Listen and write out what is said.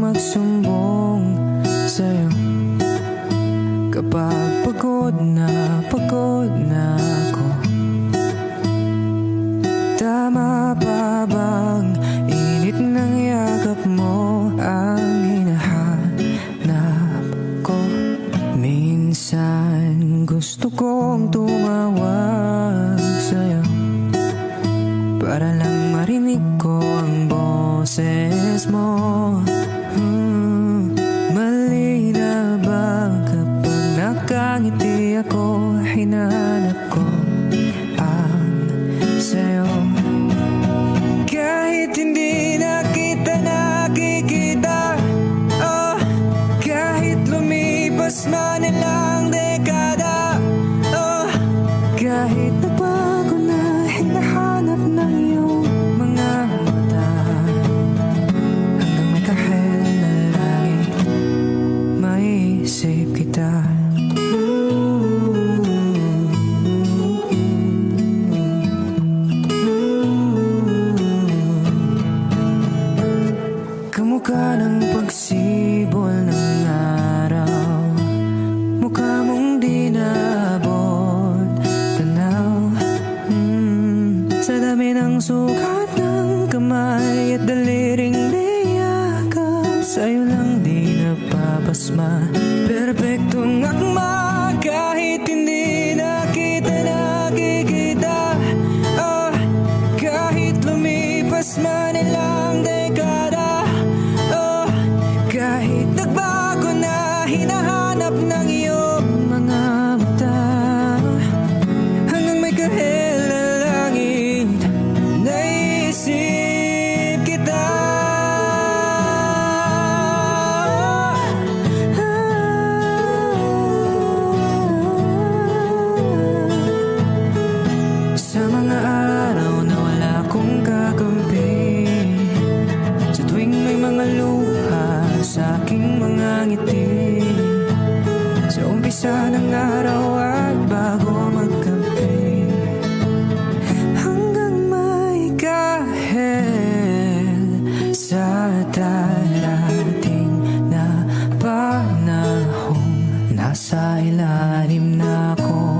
magsumbong sa'yo kapag pagod na ako. Tama ba bang init ng yakap mo ang hinahanap ko? Minsan gusto kong tumawag sa'yo para lang marinig ko ang boses mo. Mali na ba kapag nakangiti ako, hinahanap ko ang sa'yo? Kahit hindi na kita nakikita, oh, kahit lumipas man ilang dekada, oh, kahit nabago na hinahanap ng iyong mga mata, hanggang may kahel na langit maisip kita. Kamukha ng pagsibol ng araw, mukha mong di naabot tanaw. Sa dami ng sukat ng kamay at daliring niyakap, sa'yo lang di napapasma. Perpektong akma kahit hindi na kita nakikita, oh, kahit lumipas man ilang dekada, oh, kahit nagbago na hinahanap ng iyong mga mata, hanggang may kahel na langit naisip kita. Sa mga araw na wala akong kakampi, sa tuwing may mga luha sa aking mga ngiti, sa umpisa ng araw at bago magkape, hanggang may kahel sa darating na panahong nasa ilalim na ako.